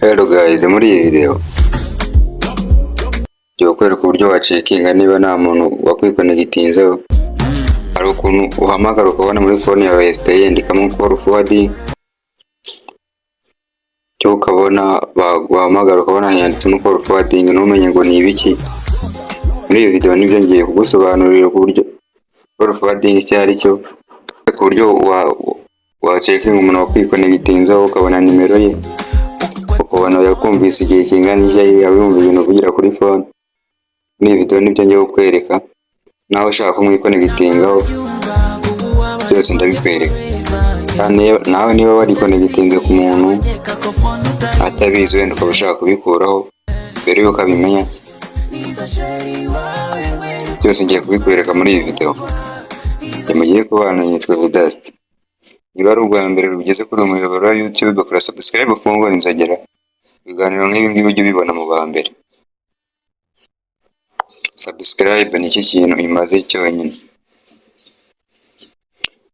Hello guys, muri iyi video ngiye kukwereka uburyo wacekinga niba nta muntu wakwikonegitinzeho. Hari ukuntu uhamagara ukabona muri phone yawe yahise yandikamo call forwarding, cyo ukabona wahamagara ukabona yanditsemo call forwarding ntumenye ngo ni ibiki. Muri iyi video nibyo ngiye kugusobanurira uburyo call forwarding icyo ari cyo, ku buryo wacekinga umuntu wakwikonegitinzeho ukabona nimero ye, ukabona yakumvise igihe kingana iki yumva ibintu uvugira kuri phone. Muri iyi video nibyo ngiye kukwereka, nawe ushaka kumwikonegitingaho byose ndabikwereka. Nawe niba warikonegitinze ku muntu atabizi wenda ukaba ushaka kubikuraho mbere yuko abimenya, byose ngiye kubikwereka muri iyi video. Mugiye kubana, nitwa Vedaste. Niba ari ubwa mbere rugeze kuri umuyoboro wa YouTube, kora subscribe ufungure inzogera, ibiganiro nk'ibi ngibi ujye ubibona mu ba mbere. Subscribe ni iki kintu imaze cyonyine.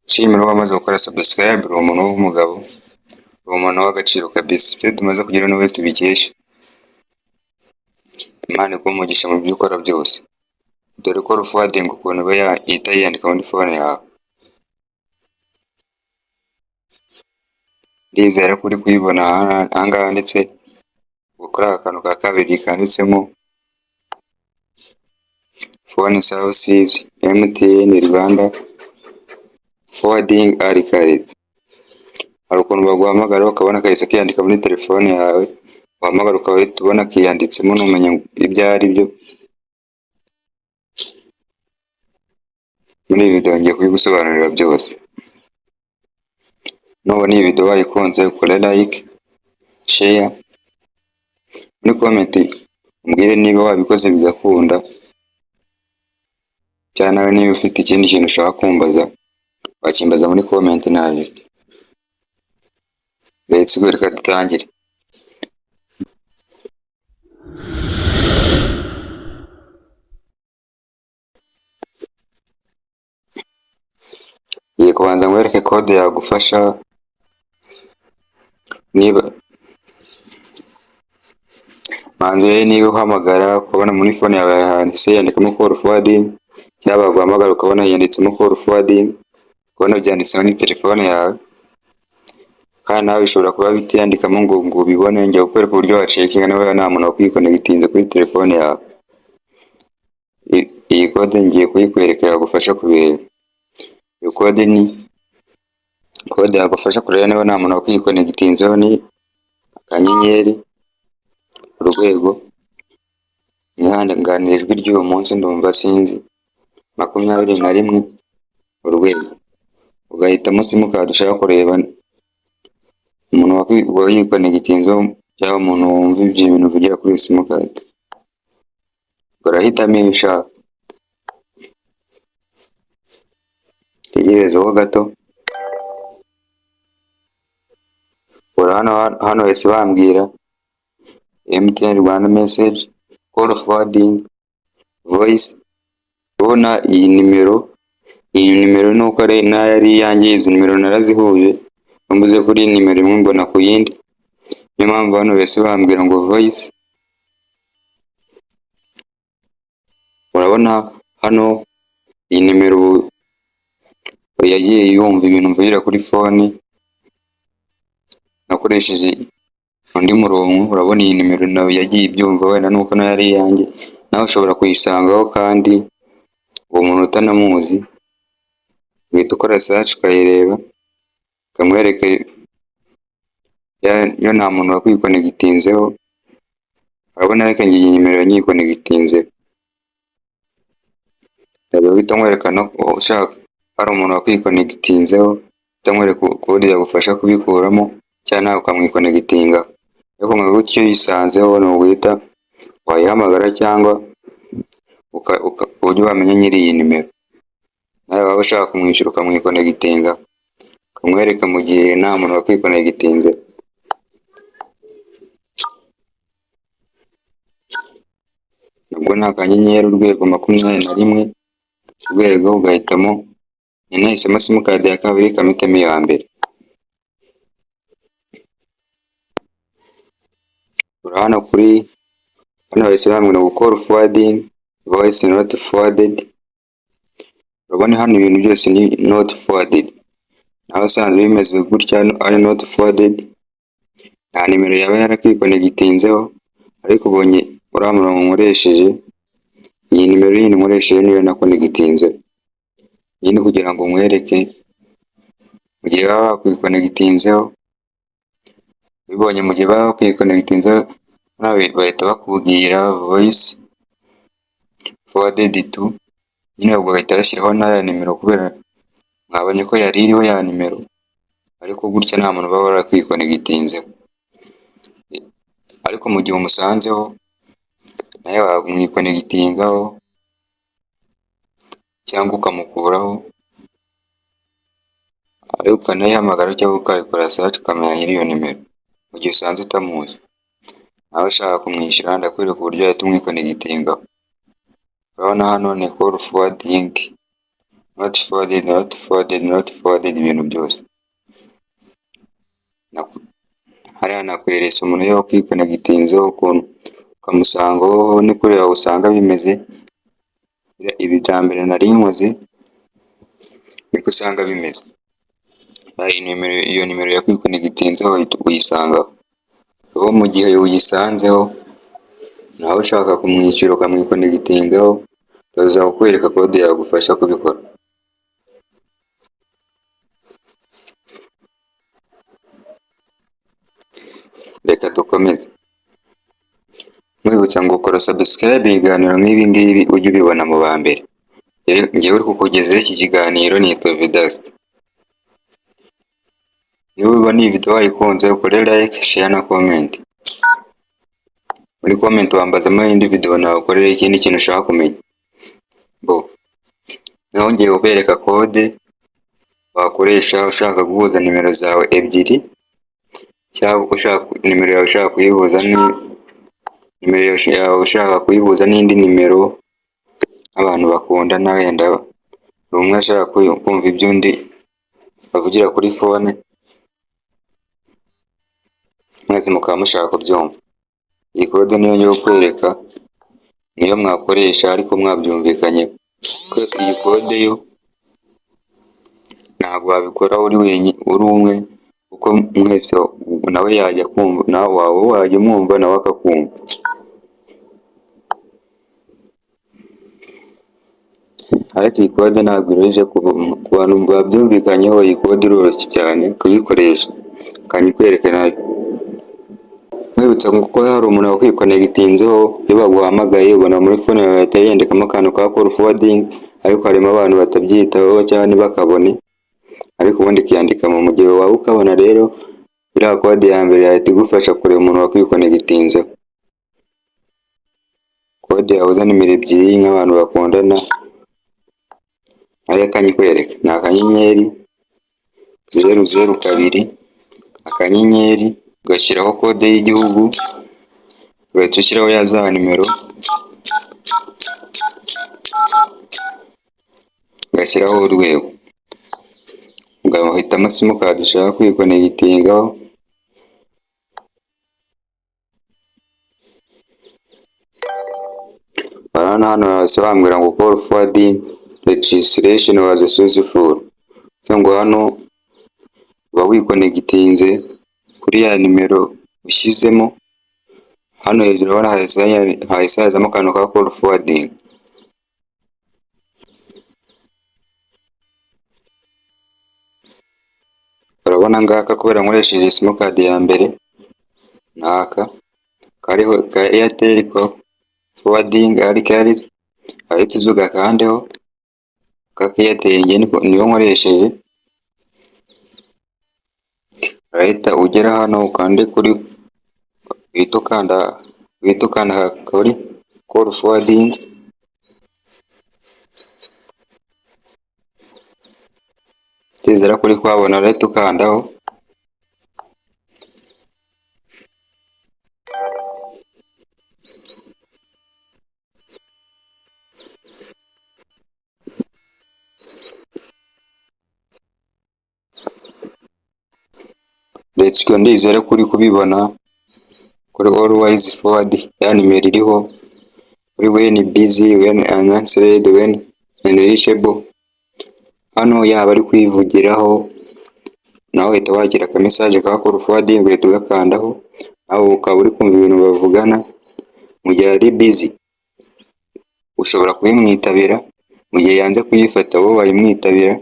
Shimira wamaze gukora subscribe, uri umuntu w'umugabo, uri umuntu w'agaciro kabisa. Ibyo tumaze kugira n'uwe tubikesha. Imana iguhe umugisha mu byo ukora byose. Dore ko forwarding ukuntu uba yahita yandika muri phone yawe. Ndizera ko uri kuyibona ahangaha, ndetse gukora akantu ka kabiri kanditsemo phone services MTN Rwanda forwarding ari cards. Hari ukuntu baguhamagara ukabona kahise kiyandika muri telefone yawe, wahamagara ukahita ubona kiyanditsemo ntumenya ibyo ari byo. Muri iyi video ngiye kubigusobanurira byose. Nubona iyi video wayikunze, ukore like, share, muri comment umbwire niba wabikoze bigakunda, cyane nawe niba ufite ikindi kintu ushaka kumbaza wakimbaza muri comment naje. Let's go, reka dutangire. Ngiye kubanza nkwereke code yagufasha niba uhamagara ukabona muri phone yawe handitse yandikamo call forwarding, cyangwa guhamagara ukabona yanditsemo call forwarding, ukabona byanditse muri telefone yawe, kandi nawe bishobora kuba bitiyandikamo ngo ubibone. Njya kukwereka uburyo wacekinga niba nta muntu wakwikonegitinze kuri telefone yawe. Iyi code ngiye kuyikwereka yagufasha kubireba. Iyo code ni code yagufasha kureba niba nta muntu wakwikonegitinzeho, ni akanyenyeri urwego ihangane ijwi ry'uwo munsi ndumva sinzi 21 urwego, ugahitamo simukadi ushaka kureba umuntu wakwikonegitinzeho cyangwa umuntu wumva ibyo bintu uvugira kuri simukadi. Urahitamo iyo ushaka, tegerezaho gato. Hano hese bambwira MTN Rwanda message, call forwarding, voice. Ubona iyi nimero nuko ari nayo ari iyanjye. Izi nimero narazihuje, mbuze kuri nimero imwe mbona ku yindi, niyo mpamvu hano hese bambwira ngo voice. Urabona hano iyi nimero yagiye yumva ibintu mvugira kuri phone, nakoresheje undi murongo. Urabona iyi nimero nawe yagiye ibyumva, wenda nuko nayo ari iyanjye. Nawe ushobora kuyisangaho, kandi uwo muntu utanamuzi ugahita ukora search ukayireba, ukamwereka iyo nta muntu wakwikonegitinzeho. Urabona reka ngiye iyi nimero yanyikonegitinzeho, uhita mwerekana ko ushaka hari umuntu wakwikonegitinzeho, utamwereka code yagufasha kubikuramo, cyangwa nawe ukamwikonegitinga. Ariko mu buryo yisanzeho ni uguhita wayihamagara, cyangwa uburyo wamenya nyiri iyi nimero. Nawe waba ushaka kumwishyura ukamwikonegitinga, ukamwereka mu gihe nta muntu wakwikonegitinze. Nubwo ni akanyenyeri urwego 21 urwego, ugahitamo. Nahisemo simukadi ya kabiri, kamitemo iya mbere. urabona kuri hano bahise bambwira ngo call forwarding voice not forwarded. Urabona hano ibintu byose ni not forwarded, naho usanzwe bimeze gutya ari not forwarded nta nimero yaba yarakwikonegtinzeho, ariko ubonye uriya murongo nkoresheje, iyi nimero yindi nkoresheje niyo nakonegtinzeho. Iyi ni kugira ngo nkwereke mu gihe baba bakwikonegitinzeho, bibonye mu gihe baba bakwikonegitinzeho nawe bahita bakubwira voice forwarded to, nyine ubwo bahita bashyiraho n'aya nimero kubera mwabonye ko yari iriho ya nimero, ariko gutya nta muntu baba barakwikonegitinzeho. Ariko mu gihe umusanzeho nawe wamwikonegitingaho cyangwa ukamukuraho, ariko ukanayihamagara cyangwa ukayikora search ukamenya nyiri iyo nimero mu gihe usanze utamuzi. Nawe ushaka kumwishyura ndakwereka uburyo wahita umwikonegitingaho. Urabona hano ni call forwarding, not forwarded, not forwarded, not forwarded, ibintu byose. Hariya nakweretse umuntu yo kwikonegitinzeho ukuntu ukamusangaho, ni kureba usanga bimeze. Ibi bya mbere nari nkoze niko usanga bimeze. Iyo nimero yakwikonegitinzeho uyisangaho. Aho mu gihe uyisanzeho nawe ushaka kumwishyura ukamwikonegitingaho, baza kukwereka kode yagufasha kubikora. Reka dukomeze mwibutsa ngo ukora subscribe, ibiganiro nk'ibi ngibi ujye ubibona mu ba mbere. Njyewe uri kukugezaho iki kiganiro nitwa Vedaste. Niba ubona iyi video wayikunze ukore like, share na comment. Muri comment wambazamo indi video nawe ukorera ikindi kintu ushaka kumenya. Nongeye kubereka kode wakoresha ushaka guhuza nimero zawe ebyiri, cyangwa nimero yawe ushaka kuyihuza nimero yawe ushaka kuyihuza n'indi nimero abantu bakundana, wenda umwe ashaka kumva iby'undi bavugira kuri phone, mwese mukaba mushaka kubyumva. Iyi kode niyo ngiye kukwereka, niyo mwakoresha ariko mwabyumvikanye. Iyi kode yo ntabwo wabikora uri umwe, kuko mwese nawe yajya kumva, nawe wajya umwumva nawe akakumva. Ariko iyi kode ntabwo iroroshye ku bantu babyumvikanyeho. Iyi kode iroroshye cyane kuyikoresha, kanyikwereke nayo. Mwibutsa ko hari umuntu wakwikonegitinzeho, iyo baguhamagaye ubona muri phone yawe yahita yandikamo akantu ka call forwarding, ariko harimo abantu batabyitaho cyane ntibakabone, ariko ubundi kiyandika mu gihe waba ukabona. Rero iriya kode ya mbere yahita igufasha kureba umuntu wakwikonegitinzeho. Kode yahuza nimero ebyiri nk'abantu bakundana, ariyo kanyikwereka ni akanyenyeri 002 akanyenyeri ugashyiraho kode y'igihugu, ugahita ushyiraho ya za nimero, ugashyiraho urwego, ugahitamo simukadi ushaka kwikonegitingaho. Hano hasobanura ngo call forwarding registration was successful. Cyangwa hano uba wikonegitinze kuri ya nimero ushyizemo. Hano hejuru urabona hahise hazamo akantu ka call forwarding. Urabona ngaka kubera nkoresheje simukadi ya mbere, naka kariho ka Airtel forwarding ari kari, ahita uzuga kandeho ka Airtel niyo nkoresheje. Urahita ugera hano ukande kuri uhita ukanda kuri call forwarding, tizera kuri kwabona urahita ukandaho. Ndizera kuri kubibona. kuri always forward ya nimero iriho, kuri when busy, when unanswered, when unreachable. Hano yaba ari kwivugiraho nawe uhita wakira aka message ka call forwarding uhita ugakandaho, nawe ukaba uri kumva ibintu bavugana. Mu gihe ari busy ushobora kuyimwitabira, mu gihe yanze kuyifata wowe wayimwitabira,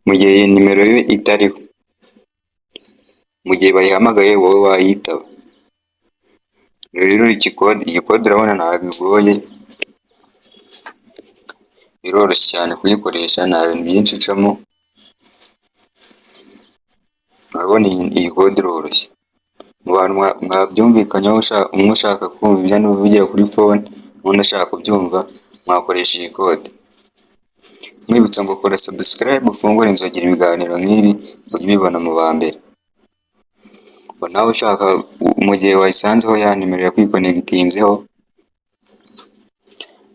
mu gihe iyi nimero ye itariho, mu gihe bayihamagaye wowe wayitaba. Rero iyi code urabona ntabwo igoye, biroroshye cyane kuyikoresha, nta bintu byinshi icamo. Urabona iyi code iroroshye, mu bantu mwabyumvikanyeho umwe ushaka kumva ibyo uvugira kuri phone n'undi ashaka kubyumva, mwakoresha iyi code. Mwibutsa ngo kora subscribe ufungure inzogera ibiganiro nk'ibi ujye ubibona mu ba mbere. Ngo nawe ushaka mu gihe wayisanzeho ya nimero yakwikonegitinzeho,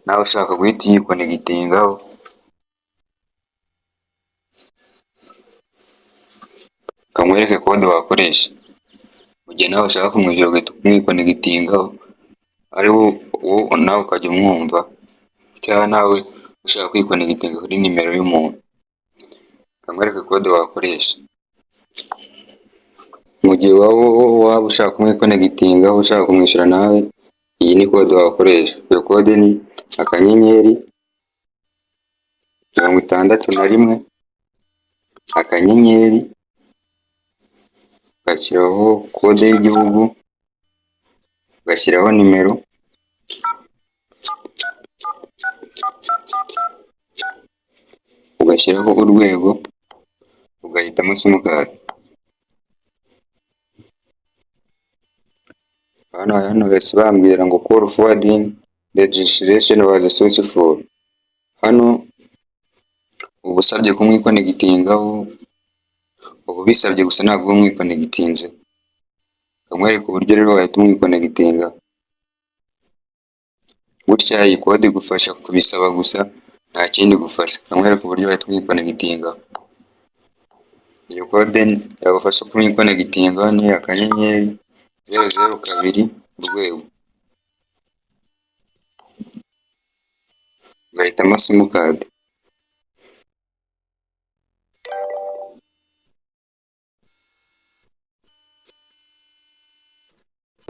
nawe ushaka guhita uyikonegitingaho, kamwereke code wakoresha. Mu gihe nawe ushaka kumwishyura ugahita umwikonegitingaho, ari wo nawe ukajya umwumva, cyangwa nawe ushaka kwikonegitinga kuri nimero y'umuntu, kamwereke code wakoresha. Mu gihe waba ushaka kumwikonegitingaho ushaka kumwishyura nawe, iyi ni code wakoresha. Iyo code ni akanyenyeri 61 akanyenyeri ugashyiraho kode y'igihugu, ugashyiraho nimero, ugashyiraho urwego, ugahitamo simukadi. Hano bose bambwira ngo call forwarding registration was successful. Hano uba usabye kumwikonegitingaho, ubu bisabye gusa ntabwo umwikonegitinze. Kamwereka uburyo rero wahita umwikonegitinga. Gutya iyi code igufasha kubisaba gusa, nta kindi igufasha. Kamwereka uburyo wahita umwikonegitinga. Iyo code yagufasha kumwikonegitinga ni akanyenyeri 002 urwego, ugahitamo simukadi.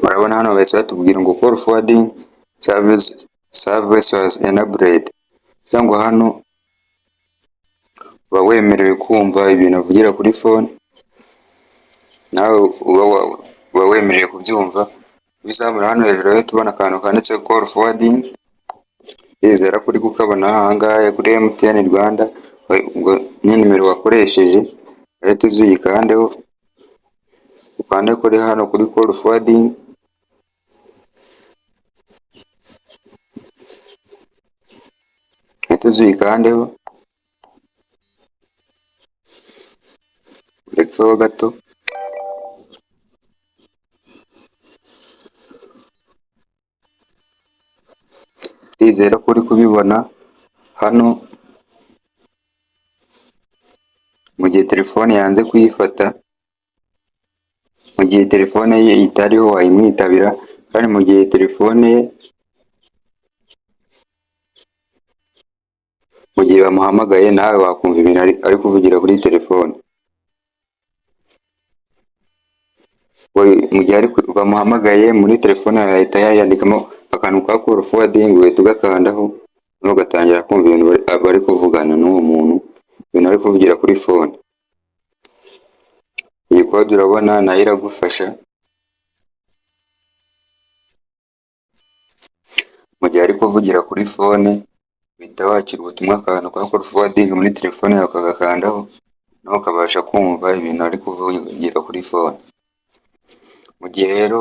Urabona hano bahise batubwira ngo call forwarding service was enabled, cyangwa hano uba wemerewe kumva ibintu avugira kuri phone, nawe uba wemerewe kubyumva. Bizamura hano hejuru rero tubona akantu kanditse call forwarding, yizera kuri kukabona ahangaha kuri MTN Rwanda. Ubwo ni nimero wakoresheje, ahita uziyikandeho, ukande kuri hano kuri call forwarding, ahita uziyikandeho, urekeho gato. Ndizera ko uri kubibona hano. Mu gihe telefone yanze kuyifata, mu gihe telefone ye itariho wayimwitabira, kandi mu gihe telefone ye, mu gihe bamuhamagaye nawe wakumva ibintu ari kuvugira kuri telefone. Mu gihe bamuhamagaye muri telefone yahita yayandikamo akantu ka call forwarding, uhita ugakandaho noneho ugatangira kumva ibintu bari kuvugana n'uwo muntu, ibintu ari kuvugira kuri phone. Iyi code urabona nayo iragufasha mu gihe ari kuvugira kuri phone, uhita wakira ubutumwa akantu ka call forwarding muri telefone yawe ukagakandaho, nawe ukabasha kumva ibintu ari kuvugira kuri phone. Mu gihe rero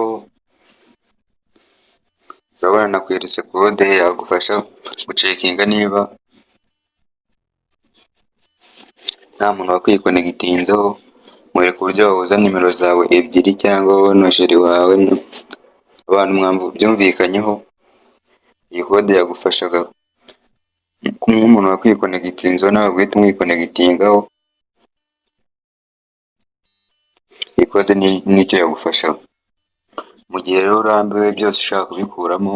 urabona nakweretse code yagufasha gucekinga niba nta muntu wakwikonegitinzeho, mwereka uburyo wahuza nimero zawe ebyiri cyangwa wowe na sheri wawe, abantu byumvikanyeho. Iyi code yagufashaga nk'umuntu wakwikonegitinzeho nawe guhita umwikonegitingaho. Iyi code nicyo yagufashaga. Mu gihe rero urambiwe byose ushaka kubikuramo,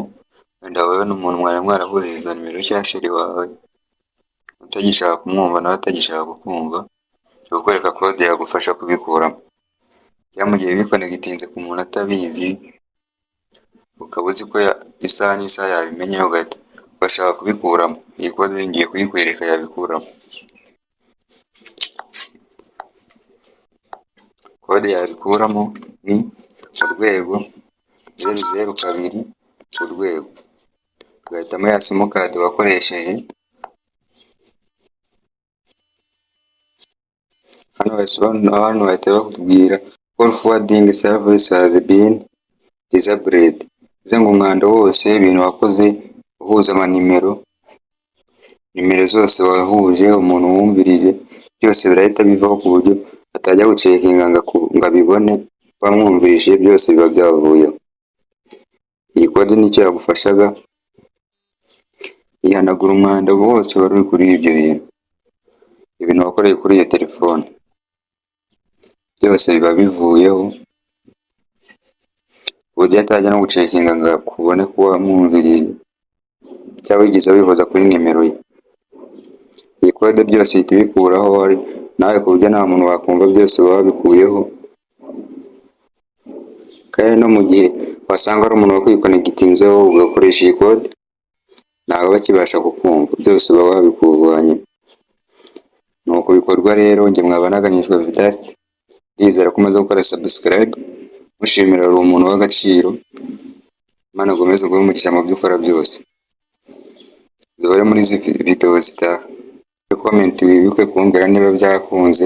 wenda wowe n'umuntu mwari mwarahuriza nimero cya sheri wawe, utagishaka kumwumva nawe atagishaka kukumva, kukwereka kode yagufasha kubikuramo. Cyangwa mu gihe bikonegitinze ku muntu atabizi, ukaba uzi ko isaha n'isaha yabimenya ugashaka kubikuramo, iyi kode ngiye kuyikwereka yabikuramo. Kode yabikuramo ni urwego 002 urwego, ugahitamo ya simukadi wakoresheje. Hano bahita bakubwira call forwarding service has been disabled, bivuze ngo umwanda wose, ibintu wakoze uhuza amanimero, nimero zose wahuje umuntu wumvirije, byose birahita bivaho ku buryo atajya gucekinga ngo abibone, bamwumvirije byose biba byavuyeho. Iyi kode nicyo yagufashaga, ihanagura umwanda wose wari uri kuri ibyo ibintu wakoreye kuri iyo telefone, byose biba bivuyeho, uburyo atajya no gucekinga ngo akubone ko wamwumvirije cyangwa wigeze wihuza kuri nimero ye. Iyi kode byose ihita ibikuraho nawe, ku buryo nta muntu wakumva, byose baba babikuyeho. Kandi no mu gihe wasanga ari umuntu wakwikonegitinzeho ugakoresha iyi kode, ntabwo bakibasha kukumva, byose baba babikuvanye. Nuko bikorwa rero. Njye mwabanaga nitwa Vedaste, ndizera ko umaze gukora subscribe, mushimira uri umuntu w'agaciro. Imana agomeze guhe umugisha mu byo ukora byose. Duhore muri izi video zitaha. Comment wibuke kumbwira niba byakunze,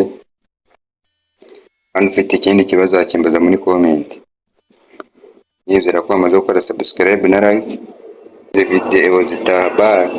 kandi ufite ikindi kibazo wakimbaza muri comment. Nizera ko wamaze gukora subscribe na like. Izi video zitaha. Bye.